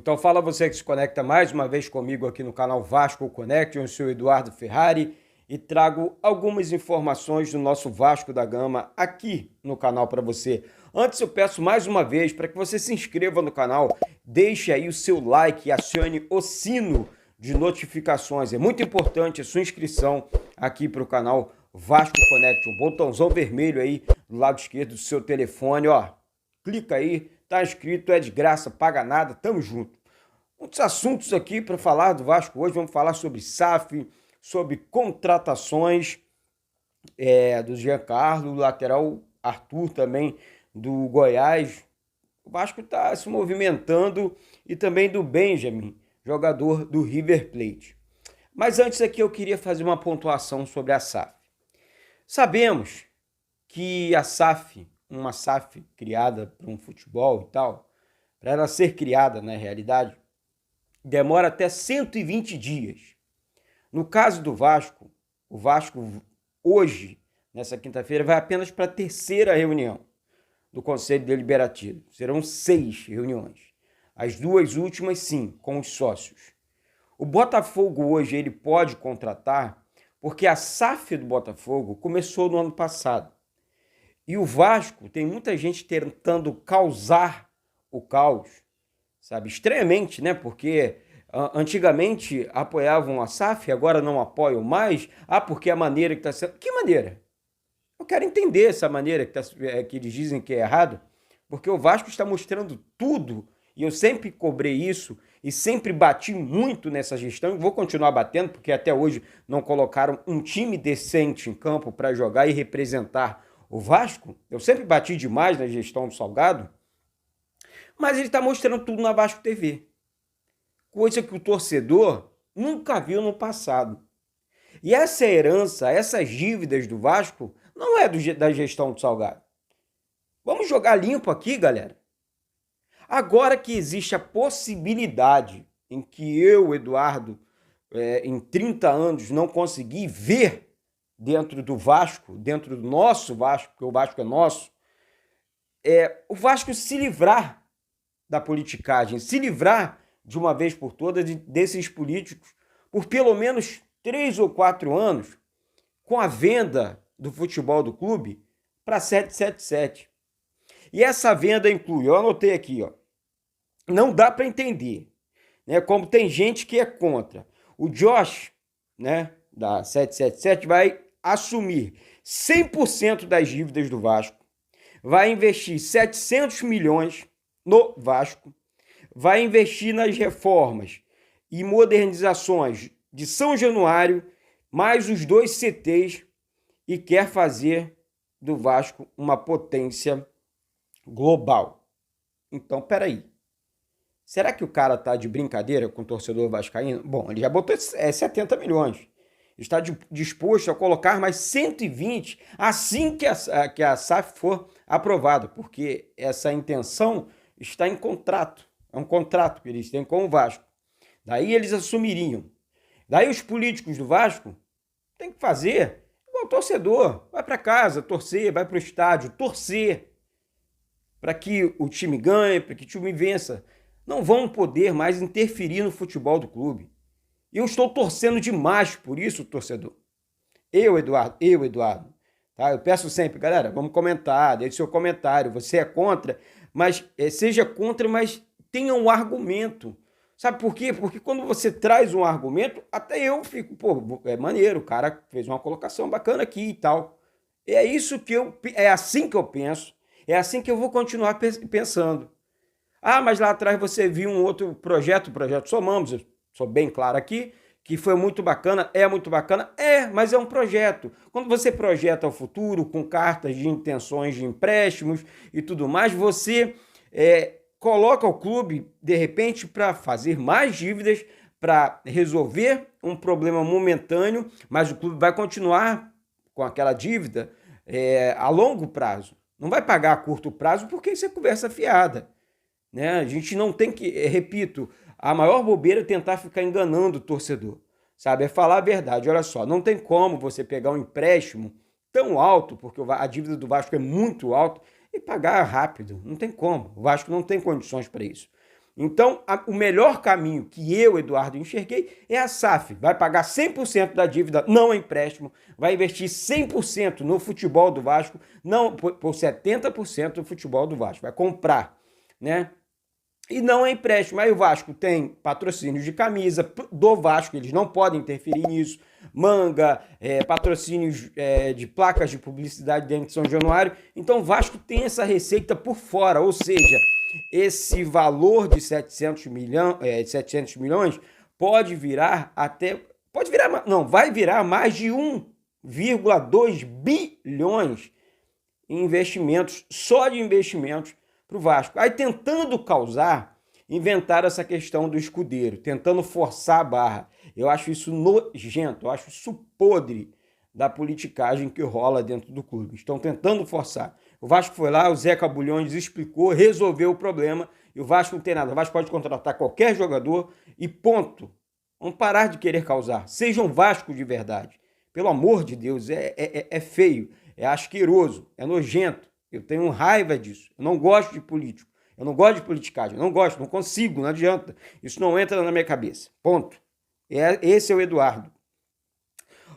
Então fala você que se conecta mais uma vez comigo aqui no canal Vasco Connect, eu sou o Eduardo Ferrari e trago algumas informações do nosso Vasco da Gama aqui no canal para você. Antes eu peço mais uma vez para que você se inscreva no canal, deixe aí o seu like e acione o sino de notificações. É muito importante a sua inscrição aqui para o canal Vasco Connect, um botãozão vermelho aí do lado esquerdo do seu telefone, ó. Clica aí, tá inscrito, é de graça, paga nada, tamo junto. Muitos assuntos aqui para falar do Vasco hoje, vamos falar sobre SAF, sobre contratações do Giancarlo, lateral Arthur também do Goiás. O Vasco está se movimentando e também do Benjamin, jogador do River Plate. Mas antes aqui eu queria fazer uma pontuação sobre a SAF. Sabemos que a SAF, uma SAF criada para um futebol e tal, para ela ser criada na realidade, demora até 120 dias. No caso do Vasco, o Vasco hoje, nessa quinta-feira, vai apenas para a terceira reunião do Conselho Deliberativo. Serão 6 reuniões. As 2 últimas, sim, com os sócios. O Botafogo hoje ele pode contratar porque a SAF do Botafogo começou no ano passado. E o Vasco tem muita gente tentando causar o caos, sabe? Estranhamente, né? Porque antigamente apoiavam a SAF, agora não apoiam mais. Ah, porque a maneira que está sendo... Que maneira? Eu quero entender essa maneira que eles dizem que é errado, porque o Vasco está mostrando tudo, e eu sempre cobrei isso, e sempre bati muito nessa gestão, e vou continuar batendo, porque até hoje não colocaram um time decente em campo para jogar e representar o Vasco. Eu sempre bati demais na gestão do Salgado, mas ele está mostrando tudo na Vasco TV. Coisa que o torcedor nunca viu no passado. E essa herança, essas dívidas do Vasco, não é da gestão do Salgado. Vamos jogar limpo aqui, galera. Agora que existe a possibilidade em que eu, Eduardo, em 30 anos, não consegui ver dentro do Vasco, dentro do nosso Vasco, porque o Vasco é nosso, o Vasco se livrar da politicagem, se livrar de uma vez por todas desses políticos por pelo menos 3 ou 4 anos com a venda do futebol do clube para 777. E essa venda inclui, eu anotei aqui, ó, não dá para entender, né, como tem gente que é contra. O Josh, né, da 777 vai assumir 100% das dívidas do Vasco, vai investir 700 milhões no Vasco, vai investir nas reformas e modernizações de São Januário, mais os 2 CTs, e quer fazer do Vasco uma potência global. Então, peraí. Será que o cara tá de brincadeira com o torcedor vascaíno? Bom, ele já botou 70 milhões. Está disposto a colocar mais 120 assim que a SAF for aprovada, porque essa intenção está em contrato. É um contrato que eles têm com o Vasco. Daí eles assumiriam. Daí os políticos do Vasco têm que fazer igual o torcedor. Vai para casa, torcer, vai para o estádio, torcer para que o time ganhe, para que o time vença. Não vão poder mais interferir no futebol do clube. E eu estou torcendo demais por isso, torcedor. Eu, Eduardo. Tá? Eu peço sempre, galera, vamos comentar, deixe seu comentário. Você é contra, mas seja contra, mas tenha um argumento. Sabe por quê? Porque quando você traz um argumento, até eu fico, pô, é maneiro, o cara fez uma colocação bacana aqui e tal. É assim que eu penso, é assim que eu vou continuar pensando. Ah, mas lá atrás você viu um outro projeto, o projeto Somamos, eu sou bem claro aqui, que foi muito bacana, mas é um projeto. Quando você projeta o futuro com cartas de intenções de empréstimos e tudo mais, você coloca o clube, de repente, para fazer mais dívidas, para resolver um problema momentâneo, mas o clube vai continuar com aquela dívida a longo prazo. Não vai pagar a curto prazo porque isso é conversa fiada. Né? A gente não tem que, repito, a maior bobeira é tentar ficar enganando o torcedor, sabe? É falar a verdade. Olha só, não tem como você pegar um empréstimo tão alto, porque a dívida do Vasco é muito alta, e pagar rápido. Não tem como. O Vasco não tem condições para isso. Então, o melhor caminho que eu, Eduardo, enxerguei é a SAF. Vai pagar 100% da dívida, não é empréstimo, vai investir 100% no futebol do Vasco, não por 70% do futebol do Vasco, vai comprar, né? E não é empréstimo. Aí o Vasco tem patrocínios de camisa do Vasco, eles não podem interferir nisso. Manga, patrocínios de placas de publicidade dentro de São Januário. Então o Vasco tem essa receita por fora, ou seja, esse valor de 700 milhões pode virar até... Pode virar, não, vai virar mais de 1,2 bilhões em investimentos, só de investimentos, para o Vasco. Aí tentando causar, inventaram essa questão do escudeiro, tentando forçar a barra. Eu acho isso nojento, eu acho isso podre da politicagem que rola dentro do clube. Estão tentando forçar. O Vasco foi lá, o Zeca Bulhões explicou, resolveu o problema e o Vasco não tem nada. O Vasco pode contratar qualquer jogador e ponto. Vamos parar de querer causar. Sejam Vasco de verdade. Pelo amor de Deus, é feio, é asqueroso, é nojento. Eu tenho raiva disso. Eu não gosto de político. Eu não gosto de politicagem. Eu não gosto, não consigo, não adianta. Isso não entra na minha cabeça. Ponto. Esse é o Eduardo.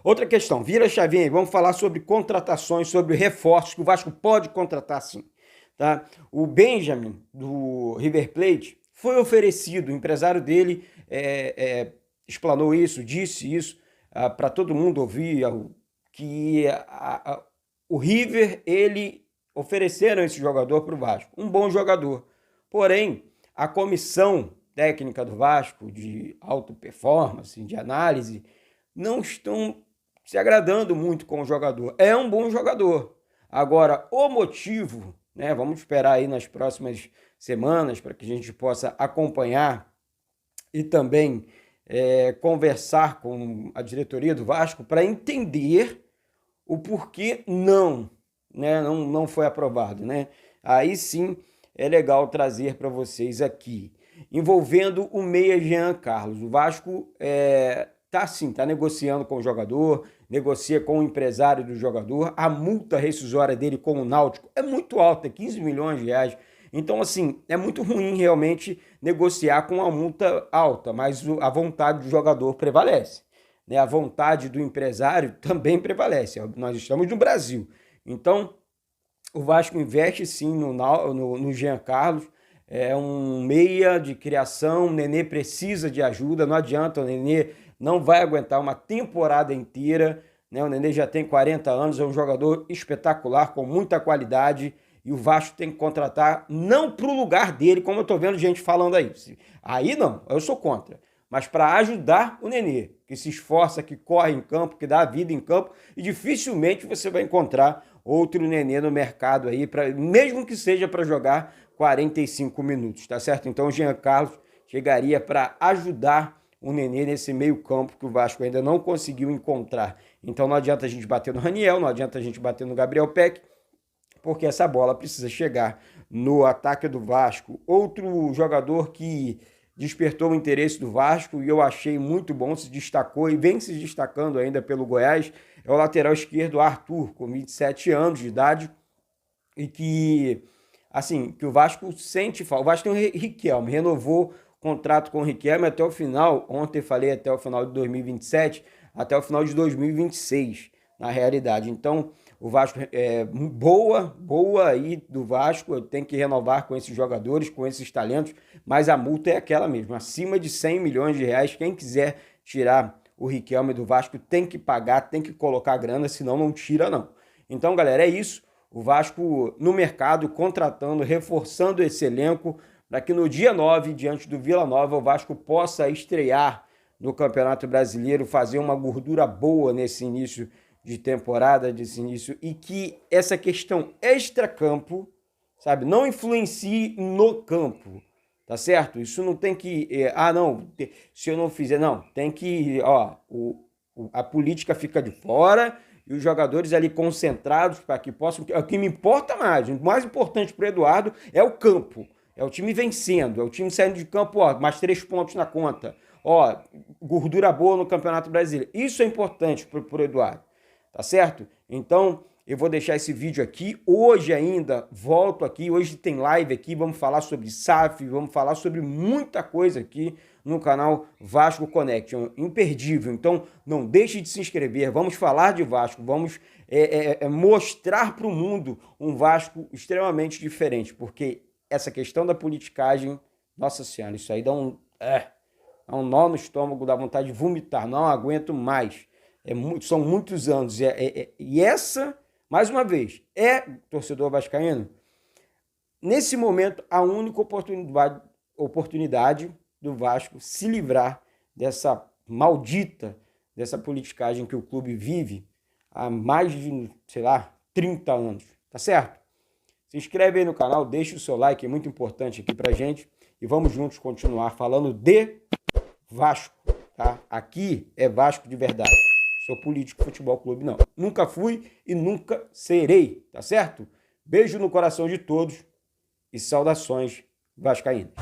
Outra questão, vira a chavinha aí. Vamos falar sobre contratações, sobre reforços, que o Vasco pode contratar sim. Tá? O Benjamin, do River Plate, foi oferecido, o empresário dele explanou isso, disse isso, para todo mundo ouvir, que o River, ele ofereceram esse jogador para o Vasco, um bom jogador. Porém, a comissão técnica do Vasco, de alta performance, de análise, não estão se agradando muito com o jogador. É um bom jogador. Agora, o motivo, né? Vamos esperar aí nas próximas semanas para que a gente possa acompanhar e também conversar com a diretoria do Vasco para entender o porquê não foi aprovado, né? Aí sim é legal trazer para vocês aqui. Envolvendo o meia Jean Carlos. O Vasco tá negociando com o jogador, negocia com o empresário do jogador. A multa rescisória dele com o Náutico é muito alta, 15 milhões de reais. Então, assim, é muito ruim realmente negociar com uma multa alta, mas a vontade do jogador prevalece, né? A vontade do empresário também prevalece. Nós estamos no Brasil. Então, o Vasco investe sim no Jean Carlos, é um meia de criação, o Nenê precisa de ajuda, não adianta, o Nenê não vai aguentar uma temporada inteira, né? O Nenê já tem 40 anos, é um jogador espetacular, com muita qualidade, e o Vasco tem que contratar, não para o lugar dele, como eu estou vendo gente falando aí. Aí não, eu sou contra. Mas para ajudar o Nenê, que se esforça, que corre em campo, que dá a vida em campo, e dificilmente você vai encontrar outro Nenê no mercado aí, mesmo que seja para jogar 45 minutos, tá certo? Então o Jean Carlos chegaria para ajudar o Nenê nesse meio campo que o Vasco ainda não conseguiu encontrar. Então não adianta a gente bater no Raniel, não adianta a gente bater no Gabriel Peck, porque essa bola precisa chegar no ataque do Vasco. Outro jogador que despertou o interesse do Vasco e eu achei muito bom, se destacou e vem se destacando ainda pelo Goiás, é o lateral esquerdo Arthur, com 27 anos de idade, e que o Vasco sente falta. O Vasco tem o Riquelme, renovou o contrato com o Riquelme até o final, ontem falei até o final de 2027, até o final de 2026, na realidade. Então, o Vasco boa aí do Vasco, tem que renovar com esses jogadores, com esses talentos, mas a multa é aquela mesmo, acima de 100 milhões de reais. Quem quiser tirar o Riquelme do Vasco tem que pagar, tem que colocar grana, senão não tira não. Então, galera, é isso. O Vasco no mercado, contratando, reforçando esse elenco, para que no dia 9, diante do Vila Nova, o Vasco possa estrear no Campeonato Brasileiro, fazer uma gordura boa nesse início de temporada, desse início, e que essa questão extra-campo, sabe, não influencie no campo, tá certo? Isso não tem que, se eu não fizer, não, tem que, a política fica de fora e os jogadores ali concentrados para que possam, o que me importa mais, o mais importante para o Eduardo é o campo, é o time vencendo, é o time saindo de campo, mais 3 pontos na conta, gordura boa no Campeonato Brasileiro, isso é importante para o Eduardo. Tá certo? Então, Eu vou deixar esse vídeo aqui. Hoje ainda volto aqui. Hoje tem live aqui. Vamos falar sobre SAF. Vamos falar sobre muita coisa aqui no canal Vasco Connection. Imperdível. Então, não deixe de se inscrever. Vamos falar de Vasco. Vamos mostrar para o mundo um Vasco extremamente diferente. Porque essa questão da politicagem, nossa senhora, isso aí dá um nó no estômago, dá vontade de vomitar. Não aguento mais. São muitos anos. E essa, mais uma vez, torcedor vascaíno, nesse momento, a única oportunidade do Vasco se livrar dessa maldita, dessa politicagem que o clube vive há mais de, 30 anos. Tá certo? Se inscreve aí no canal, deixa o seu like, é muito importante aqui pra gente. E vamos juntos continuar falando de Vasco, tá? Aqui é Vasco de verdade. Sou político futebol clube, não. Nunca fui e nunca serei, tá certo? Beijo no coração de todos e saudações vascaínas.